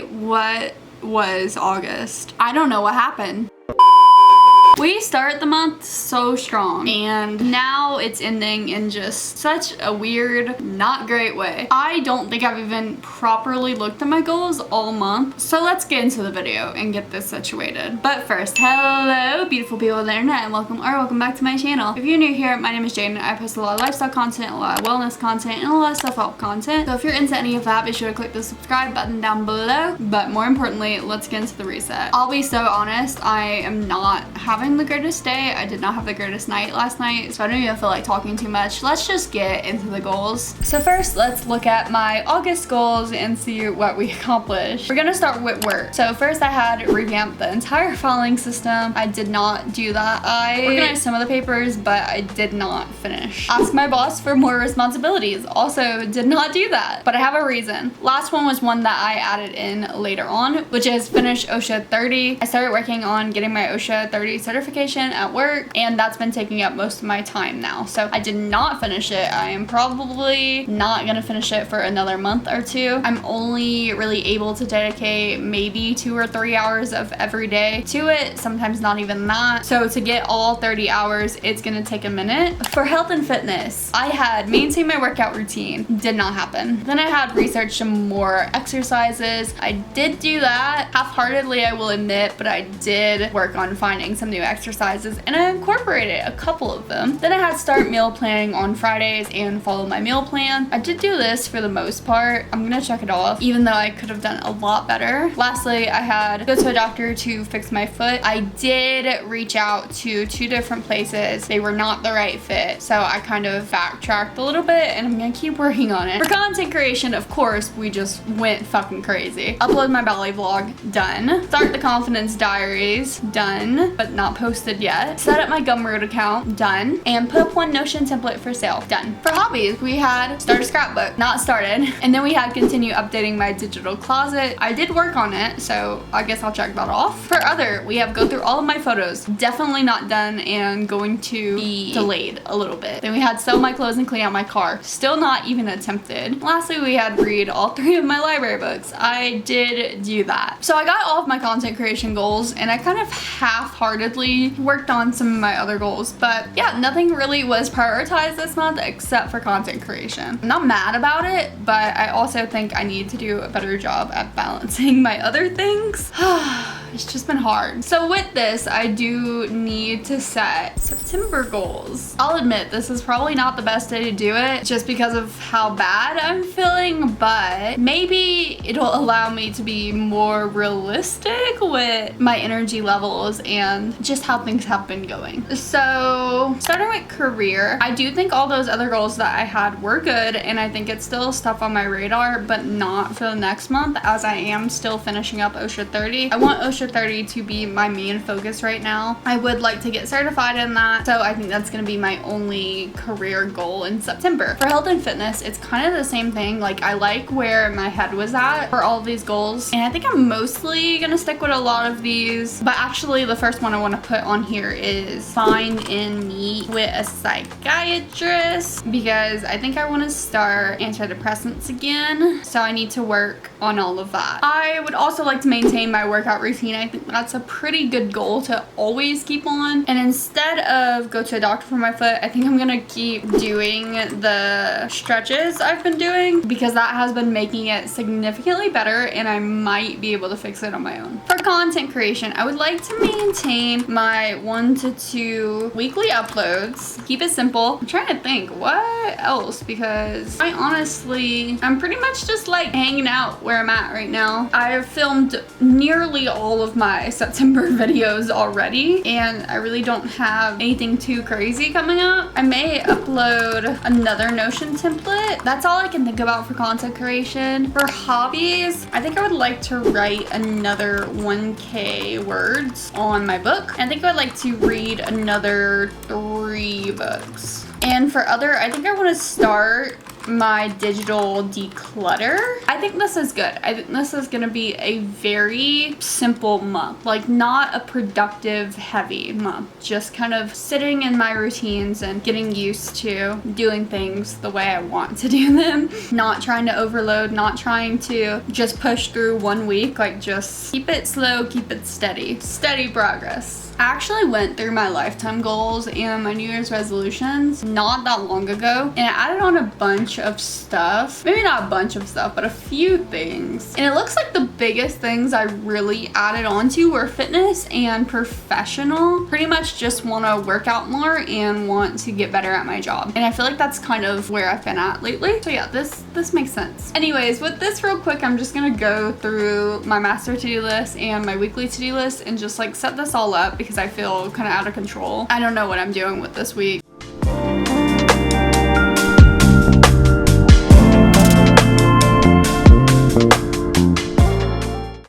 what was August? I don't know what happened. We start the month so strong and now it's ending in just such a weird, not great way. I don't think I've even properly looked at my goals all month. So let's get into the video and get this situated. But first, hello beautiful people on the internet and welcome back to my channel. If you're new here, my name is Jaden. I post a lot of lifestyle content, a lot of wellness content, and a lot of self-help content. So if you're into any of that, be sure to click the subscribe button down below. But more importantly, let's get into the reset. I'll be so honest, I am not having the greatest day. I did not have the greatest night last night, so I don't even feel like talking too much. Let's just get into the goals. So first, let's look at my August goals and see what we accomplished. We're gonna start with work. So first I had revamped the entire filing system. I did not do that. I organized some of the papers, but I did not finish. Ask my boss for more responsibilities. Also did not do that, but I have a reason. Last one was one that I added in later on, which is finish OSHA 30. I started working on getting my OSHA 30 certification at work, and that's been taking up most of my time now. So I did not finish it. I am probably not gonna finish it for another month or two. I'm only really able to dedicate maybe 2 or 3 hours of every day to it, sometimes not even that. So to get all 30 hours, it's gonna take a minute. For health and fitness, I had maintained my workout routine. Did not happen. Then I had researched some more exercises. I did do that half-heartedly, I will admit, but I did work on finding some new exercises and I incorporated a couple of them. Then I had start meal planning on Fridays and follow my meal plan. I did do this for the most part. I'm gonna check it off, even though I could have done a lot better. Lastly, I had go to a doctor to fix my foot. I did reach out to 2 different places. They were not the right fit, so I kind of backtracked a little bit and I'm gonna keep working on it. For content creation, of course, we just went fucking crazy. Upload my ballet vlog, done. Start the confidence diaries, done, but not posted yet. Set up my Gumroad account, done. And put up one Notion template for sale, done. For hobbies, we had start a scrapbook, not started. And then we had continue updating my digital closet. I did work on it, so I guess I'll check that off. For other, we have go through all of my photos, definitely not done and going to be delayed a little bit. Then we had sell my clothes and clean out my car, still not even attempted. Lastly, we had read all 3 of my library books. I did do that. So I got all of my content creation goals and I kind of half-heartedly worked on some of my other goals, but yeah, nothing really was prioritized this month except for content creation. I'm not mad about it, but I also think I need to do a better job at balancing my other things. It's just been hard. So with this, I do need to set September goals. I'll admit this is probably not the best day to do it just because of how bad I'm feeling, but maybe it'll allow me to be more realistic with my energy levels and just how things have been going. So starting with career, I do think all those other goals that I had were good and I think it's still stuff on my radar, but not for the next month as I am still finishing up OSHA 30. I want OSHA 30 to be my main focus right now. I would like to get certified in that, so I think that's gonna be my only career goal in September. For health and fitness, it's kind of the same thing. Like, I like where my head was at for all of these goals, and I think I'm mostly gonna stick with a lot of these, but actually the first one I want to put on here is find and meet with a psychiatrist, because I think I want to start antidepressants again, so I need to work on all of that. I would also like to maintain my workout routine. I think that's a pretty good goal to always keep on, and instead of go to a doctor for my foot, I think I'm gonna keep doing the stretches I've been doing because that has been making it significantly better and I might be able to fix it on my own. For content creation, I would like to maintain my 1 to 2 weekly uploads. Keep it simple. I'm trying to think what else, because I'm pretty much just like hanging out where I'm at right now. I've filmed nearly all of my September videos already and I really don't have anything too crazy coming up. I may upload another Notion template. That's all I can think about for content creation. For hobbies, I think I would like to write another 1K words on my book. I think I would like to read another 3 books. And for other, I think I want to start my digital declutter. I think this is good. I think this is gonna be a very simple month, like not a productive heavy month, just kind of sitting in my routines and getting used to doing things the way I want to do them, not trying to overload, not trying to just push through one week, like just keep it slow, keep it steady progress. I actually went through my lifetime goals and my New Year's resolutions not that long ago, and I added on a bunch of stuff. Maybe not a bunch of stuff, but a few things. And it looks like the biggest things I really added on to were fitness and professional. Pretty much just want to work out more and want to get better at my job. And I feel like that's kind of where I've been at lately. So yeah, this makes sense. Anyways, with this real quick, I'm just gonna go through my master to-do list and my weekly to-do list and just like set this all up because I feel kind of out of control. I don't know what I'm doing with this week.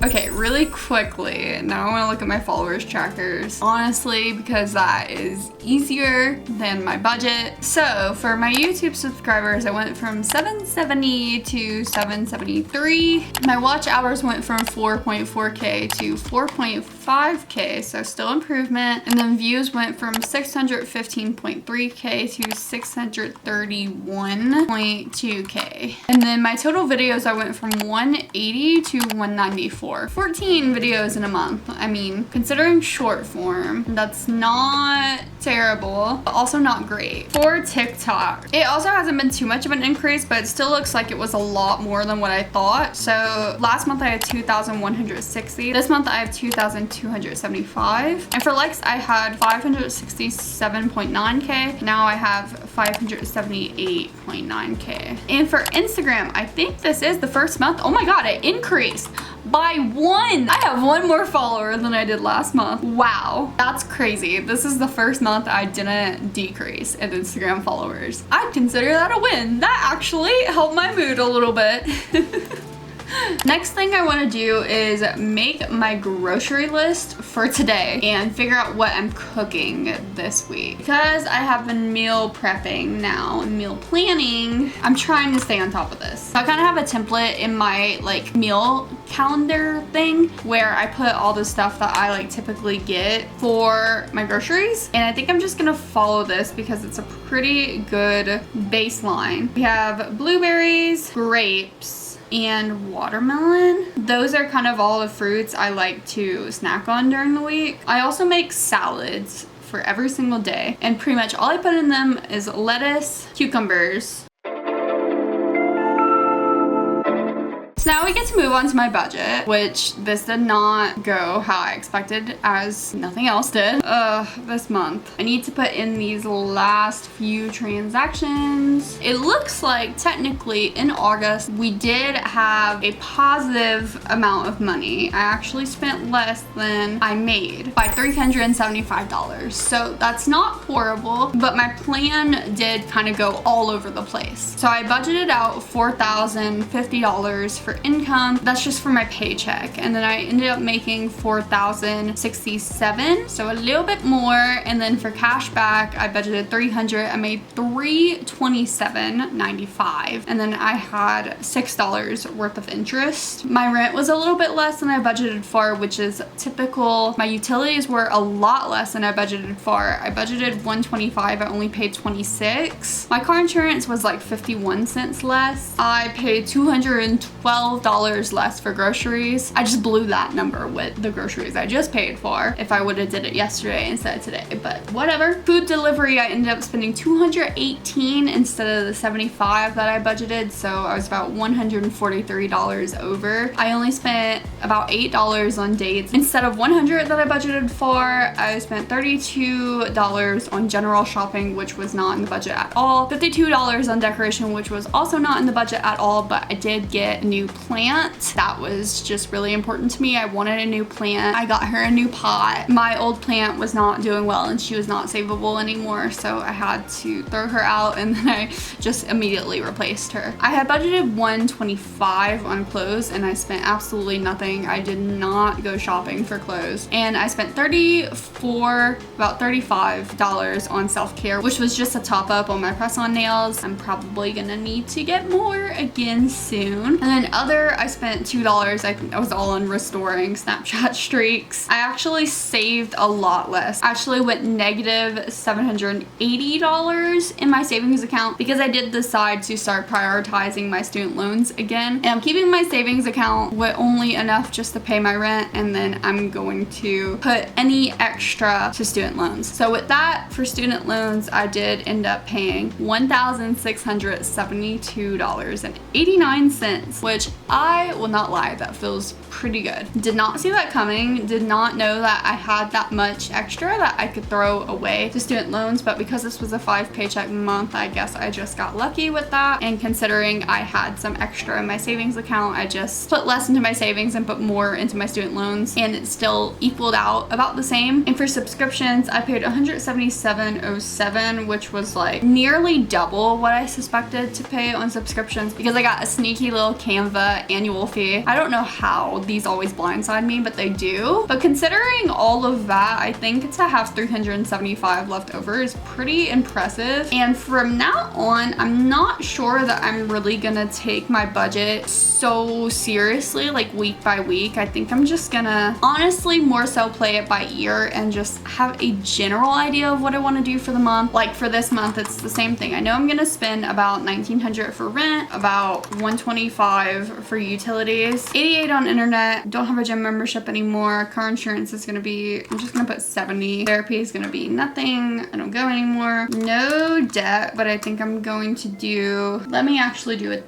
Okay, really quickly, now I want to look at my followers trackers. Honestly, because that is easier than my budget. So for my YouTube subscribers, I went from 770 to 773. My watch hours went from 4.4K to 4.5K, so still improvement. And then views went from 615.3K to 631.2K. And then my total videos, I went from 180 to 194. 14 videos in a month. I mean, considering short form, that's not terrible, but also not great. For TikTok, it also hasn't been too much of an increase, but it still looks like it was a lot more than what I thought. So last month I had 2,160. This month I have 2,275. And for likes, I had 567.9K. Now I have 578.9K. And for Instagram, I think this is the first month. Oh my God, it increased by 1. I have 1 more follower than I did last month. Wow, that's crazy. This is the first month I didn't decrease in Instagram followers. I'd consider that a win. That actually helped my mood a little bit. Next thing I want to do is make my grocery list for today and figure out what I'm cooking this week. Because I have been meal prepping now, meal planning, I'm trying to stay on top of this. So I kind of have a template in my like meal calendar thing where I put all the stuff that I like typically get for my groceries. And I think I'm just gonna follow this because it's a pretty good baseline. We have blueberries, grapes, and watermelon. Those are kind of all the fruits I like to snack on during the week. I also make salads for every single day, and pretty much all I put in them is lettuce, cucumbers. So now we get to move on to my budget, which this did not go how I expected, as nothing else did. This month. I need to put in these last few transactions. It looks like technically in August, we did have a positive amount of money. I actually spent less than I made by $375. So that's not horrible, but my plan did kind of go all over the place. So I budgeted out $4,050 for income. That's just for my paycheck. And then I ended up making $4,067, so a little bit more. And then for cash back, I budgeted $300. I made $327.95. And then I had $6 worth of interest. My rent was a little bit less than I budgeted for, which is typical. My utilities were a lot less than I budgeted for. I budgeted $125. I only paid $26. My car insurance was like 51 cents less. I paid $212 less for groceries. I just blew that number with the groceries I just paid for if I would have did it yesterday instead of today, but whatever. Food delivery, I ended up spending $218 instead of the $75 that I budgeted, so I was about $143 over. I only spent about $8 on dates instead of $100 that I budgeted for. I spent $32 on general shopping, which was not in the budget at all. $52 on decoration, which was also not in the budget at all, but I did get a new plant. That was just really important to me. I wanted a new plant. I got her a new pot. My old plant was not doing well and she was not savable anymore, so I had to throw her out, and then I just immediately replaced her. I had budgeted $125 on clothes and I spent absolutely nothing. I did not go shopping for clothes, and I spent about $35 on self-care, which was just a top up on my press-on nails. I'm probably gonna need to get more again soon. And then I spent $2. I think that was all on restoring Snapchat streaks. I actually saved a lot less. I actually went negative $780 in my savings account because I did decide to start prioritizing my student loans again. And I'm keeping my savings account with only enough just to pay my rent, and then I'm going to put any extra to student loans. So with that, for student loans, I did end up paying $1,672.89, which I will not lie, that feels pretty good. Did not see that coming, did not know that I had that much extra that I could throw away to student loans, but because this was a 5 paycheck month, I guess I just got lucky with that. And considering I had some extra in my savings account, I just put less into my savings and put more into my student loans, and it still equaled out about the same. And for subscriptions, I paid $177.07, which was like nearly double what I suspected to pay on subscriptions because I got a sneaky little Canva annual fee. I don't know how these always blindside me, but they do. But considering all of that, I think to have $375 left over is pretty impressive. And from now on, I'm not sure that I'm really gonna take my budget so seriously, like week by week. I think I'm just gonna honestly more so play it by ear and just have a general idea of what I want to do for the month. Like for this month, it's the same thing. I know I'm gonna spend about $1,900 for rent, about $125 for utilities, $88 on internet. Don't have a gym membership anymore. Car insurance is gonna be, I'm just gonna put $70. Therapy is gonna be nothing. I don't go anymore. No debt, but I think I'm going to do, let me actually do a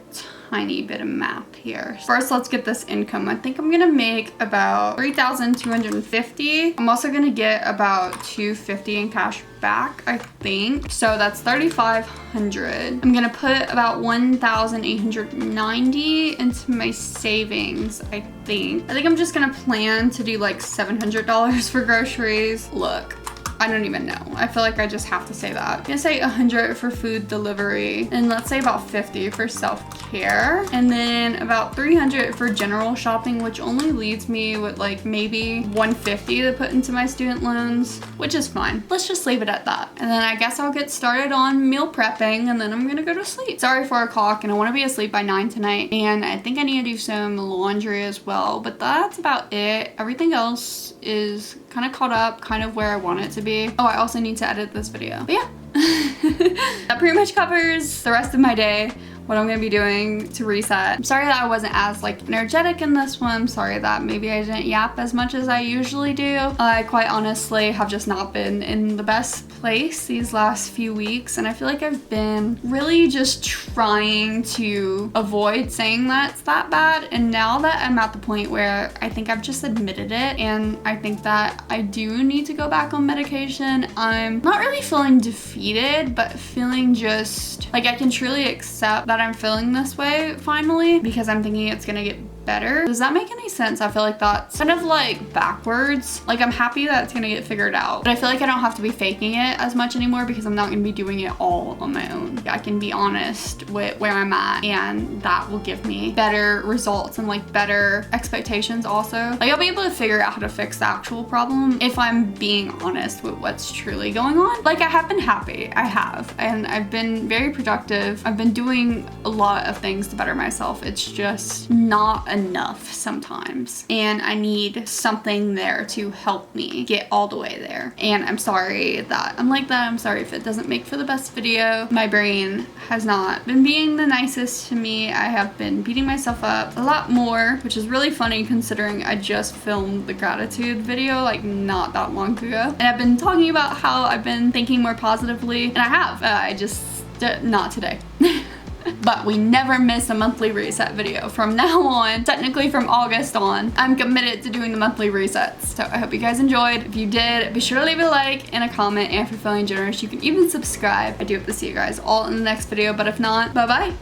tiny bit of math here. First, let's get this income. I think I'm gonna make about $3,250. I'm also gonna get about $250 in cash back, I think. So that's $3,500. I'm gonna put about $1,890 into my savings, I think. I think I'm just gonna plan to do like $700 for groceries. Look, I don't even know. I feel like I just have to say that. I'm gonna say $100 for food delivery, and let's say about $50 for self-care, and then about $300 for general shopping, which only leaves me with like maybe $150 to put into my student loans, which is fine. Let's just leave it at that. And then I guess I'll get started on meal prepping, and then I'm gonna go to sleep. Sorry, 4 o'clock, and I wanna be asleep by 9 tonight, and I think I need to do some laundry as well, but that's about it. Everything else is kind of caught up, kind of where I want it to be. Oh, I also need to edit this video. But yeah, that pretty much covers the rest of my day, what I'm gonna be doing to reset. I'm sorry that I wasn't as like energetic in this one. I'm sorry that maybe I didn't yap as much as I usually do. I quite honestly have just not been in the best place these last few weeks, and I feel like I've been really just trying to avoid saying that it's that bad. And now that I'm at the point where I think I've just admitted it, and I think that I do need to go back on medication, I'm not really feeling defeated, but feeling just like I can truly accept that I'm feeling this way finally, because I'm thinking it's gonna get better. Does that make any sense? I feel like that's kind of like backwards. Like I'm happy that it's gonna get figured out, but I feel like I don't have to be faking it as much anymore because I'm not gonna be doing it all on my own. I can be honest with where I'm at, and that will give me better results and like better expectations also. Like I'll be able to figure out how to fix the actual problem if I'm being honest with what's truly going on. Like I have been happy, I have, and I've been very productive. I've been doing a lot of things to better myself. It's just not enough sometimes, and I need something there to help me get all the way there. And I'm sorry that I'm like that. I'm sorry if it doesn't make for the best video. My brain has not been being the nicest to me. I have been beating myself up a lot more, which is really funny considering I just filmed the gratitude video like not that long ago, and I've been talking about how I've been thinking more positively, and I have. I just not today. But we never miss a monthly reset video. From now on, technically from August on, I'm committed to doing the monthly resets. So I hope you guys enjoyed. If you did, be sure to leave a like and a comment, and if you're feeling generous, you can even subscribe. I do hope to see you guys all in the next video, but if not, bye-bye.